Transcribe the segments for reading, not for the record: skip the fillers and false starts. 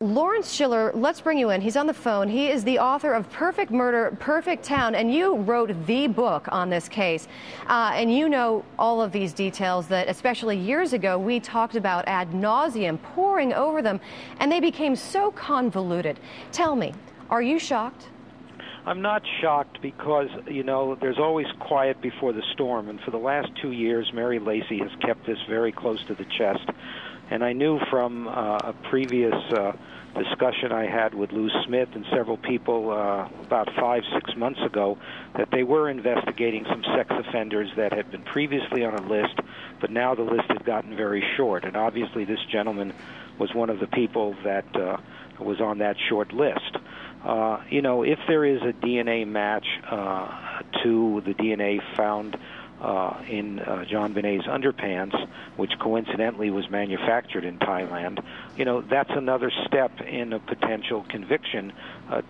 Lawrence Schiller, let's bring you in. He's on the phone. He is the author of Perfect Murder, Perfect Town, and you wrote the book on this case. And you know all of these details that, especially years ago, we talked about ad nauseum, poring over them, and they became so convoluted. Tell me, are you shocked? I'm not shocked because, you know, there's always quiet before the storm, and for the last 2 years, Mary Lacy has kept this very close to the chest. And I knew from a previous discussion I had with Lou Smith and several people about 5-6 months ago that they were investigating some sex offenders that had been previously on a list, but now the list had gotten very short. And obviously this gentleman was one of the people that was on that short list. You know, if there is a DNA match to the DNA found in JonBenet's underpants, which coincidentally was manufactured in Thailand, you know, that's another step in a potential conviction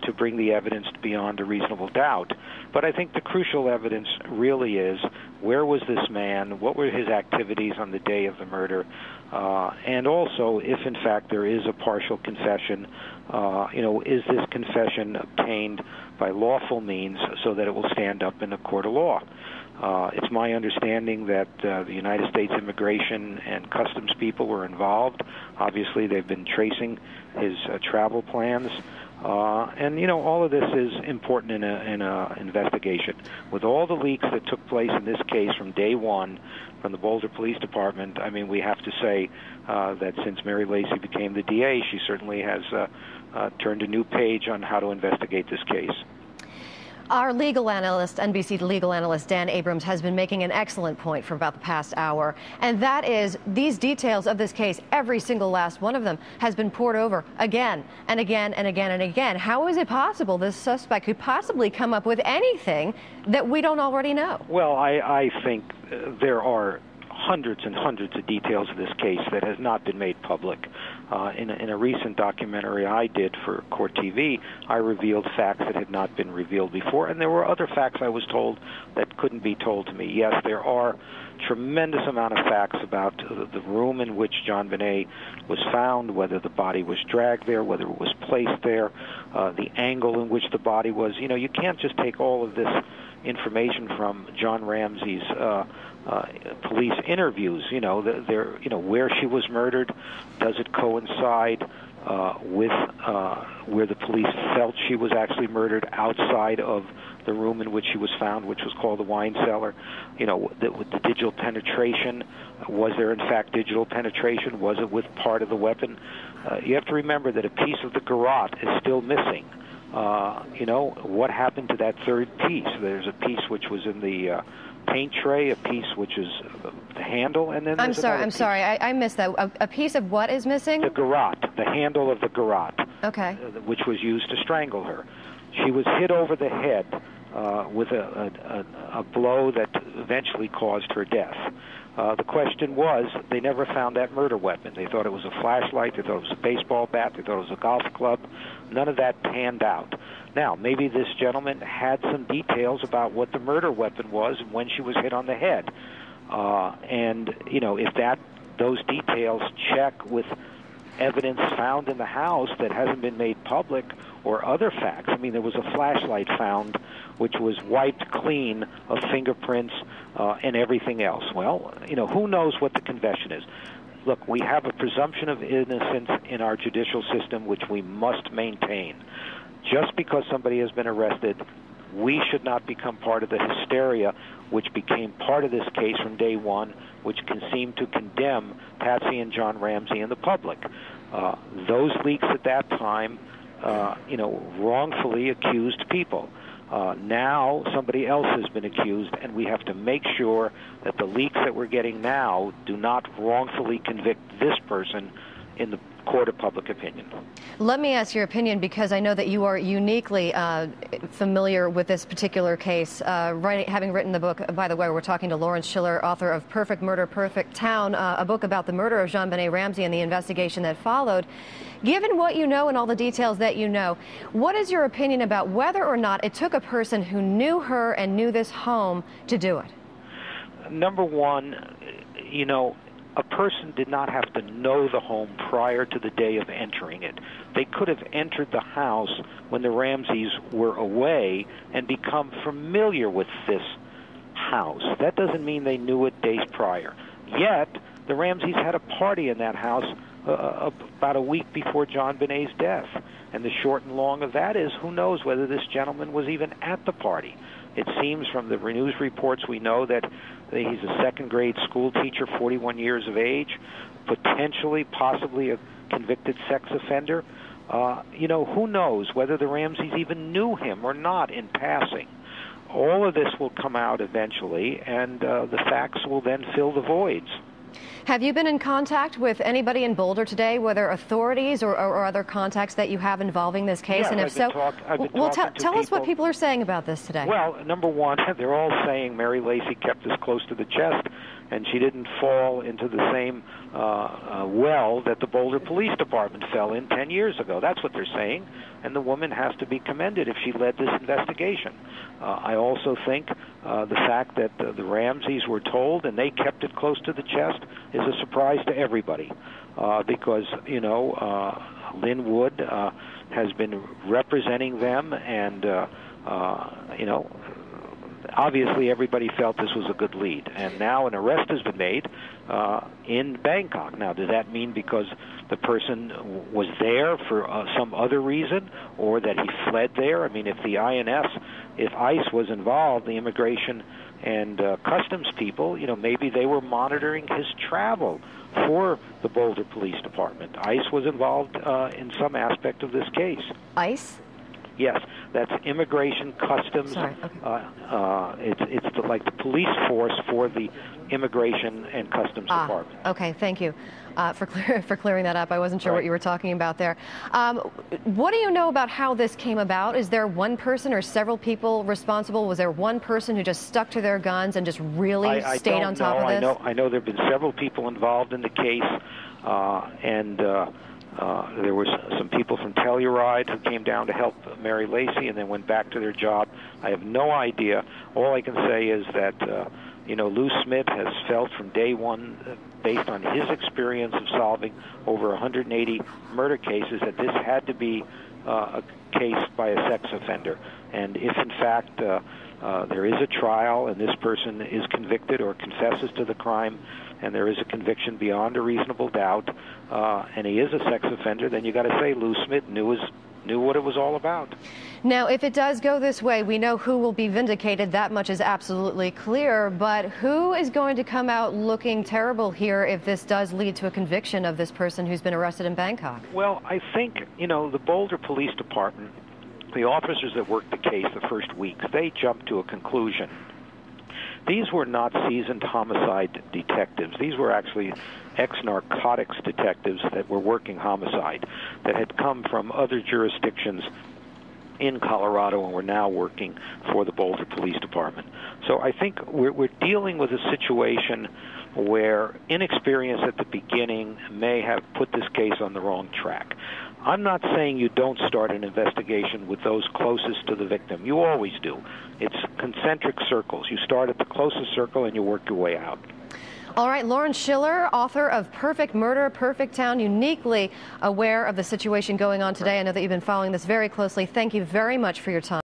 to bring the evidence beyond a reasonable doubt. But I think the crucial evidence really is, where was this man, what were his activities on the day of the murder, and also, if in fact there is a partial confession, you know, is this confession obtained by lawful means so that it will stand up in a court of law? It's my understanding that the United States Immigration and Customs people were involved. Obviously, they've been tracing his travel plans. And, you know, all of this is important in a investigation. With all the leaks that took place in this case from day one from the Boulder Police Department, I mean, we have to say that since Mary Lacy became the DA, she certainly has turned a new page on how to investigate this case. Our legal analyst, NBC legal analyst Dan Abrams, has been making an excellent point for about the past hour, and that is these details of this case, every single last one of them, has been poured over again and again and again and again. How is it possible this suspect could possibly come up with anything that we don't already know? Well, I think there are hundreds and hundreds of details of this case that has not been made public. In a recent documentary I did for Court TV, I revealed facts that had not been revealed before, and there were other facts I was told that couldn't be told to me. Yes, there are tremendous amount of facts about the room in which JonBenet was found, whether the body was dragged there, whether it was placed there, the angle in which the body was. You know, you can't just take all of this information from John Ramsey's police interviews. You know, where she was murdered, does it coincide with where the police felt she was actually murdered outside of the room in which she was found, which was called the wine cellar? You know, with the digital penetration, was there in fact digital penetration? Was it with part of the weapon? You have to remember that a piece of the garrote is still missing. You know, what happened to that third piece? There's a piece which was in the paint tray, a piece which is the handle, and then I'm sorry, I missed that. A piece of what is missing? The garrote, the handle of the garrote. Okay. Which was used to strangle her. She was hit over the head with a blow that eventually caused her death. The question was, they never found that murder weapon. They thought it was a flashlight, they thought it was a baseball bat, they thought it was a golf club. None of that panned out. Now, maybe this gentleman had some details about what the murder weapon was and when she was hit on the head. And, you know, if those details check with evidence found in the house that hasn't been made public or other facts. I mean, there was a flashlight found which was wiped clean of fingerprints and everything else. Well, you know, who knows what the confession is? Look, we have a presumption of innocence in our judicial system which we must maintain. Just because somebody has been arrested, we should not become part of the hysteria which became part of this case from day one, which can seem to condemn Patsy and John Ramsey and the public. Those leaks at that time, you know, wrongfully accused people. Now somebody else has been accused, and we have to make sure that the leaks that we're getting now do not wrongfully convict this person in the court of public opinion. Let me ask your opinion, because I know that you are uniquely familiar with this particular case, having written the book. By the way, we're talking to Lawrence Schiller, author of Perfect Murder, Perfect Town, a book about the murder of JonBenet Ramsey and the investigation that followed. Given what you know and all the details that you know, what is your opinion about whether or not it took a person who knew her and knew this home to do it? Number one, you know, a person did not have to know the home prior to the day of entering it. They could have entered the house when the Ramseys were away and become familiar with this house. That doesn't mean they knew it days prior. Yet, the Ramseys had a party in that house about a week before JonBenet's death. And the short and long of that is, who knows whether this gentleman was even at the party. It seems from the news reports we know that he's a second-grade school teacher, 41 years of age, potentially, possibly a convicted sex offender. Who knows whether the Ramseys even knew him or not in passing. All of this will come out eventually, and the facts will then fill the voids. Have you been in contact with anybody in Boulder today, whether authorities or other contacts that you have involving this case? Yeah, and if so, tell us what people are saying about this today. Well, number one, they're all saying Mary Lacy kept this close to the chest, and she didn't fall into the same well that the Boulder Police Department fell in 10 years ago. That's what they're saying, and the woman has to be commended if she led this investigation. I also think the fact that the Ramseys were told and they kept it close to the chest is a surprise to everybody, because, Lynn Wood has been representing them, and, obviously everybody felt this was a good lead. And now an arrest has been made in Bangkok. Now, does that mean because the person was there for some other reason, or that he fled there? I mean, if the if ICE was involved, the immigration and customs people, maybe they were monitoring his travel for the Boulder Police Department. ICE was involved in some aspect of this case. ICE? Yes, that's immigration, customs. Sorry, okay. It's like the police force for the immigration and customs department. Okay, thank you for clearing that up. I wasn't sure what you were talking about there. What do you know about how this came about? Is there one person or several people responsible? Was there one person who just stuck to their guns and just really stayed on top of this? I know there have been several people involved in the case, and there were some people from Telluride who came down to help Mary Lacy and then went back to their job. I have no idea. All I can say is that, Lou Smit has felt from day one, based on his experience of solving over 180 murder cases, that this had to be a case by a sex offender. And if, in fact, there is a trial and this person is convicted or confesses to the crime, and there is a conviction beyond a reasonable doubt, and he is a sex offender, then you got to say Lou Smit knew what it was all about. Now, if it does go this way, we know who will be vindicated. That much is absolutely clear. But who is going to come out looking terrible here if this does lead to a conviction of this person who's been arrested in Bangkok? Well, I think, the Boulder Police Department, the officers that worked the case the first weeks, they jumped to a conclusion. These were not seasoned homicide detectives. These were actually ex-narcotics detectives that were working homicide, that had come from other jurisdictions in Colorado and were now working for the Boulder Police Department. So I think we're dealing with a situation where inexperience at the beginning may have put this case on the wrong track. I'm not saying you don't start an investigation with those closest to the victim. You always do. It's concentric circles. You start at the closest circle and you work your way out. All right, Lauren Schiller, author of Perfect Murder, Perfect Town, uniquely aware of the situation going on today. I know that you've been following this very closely. Thank you very much for your time.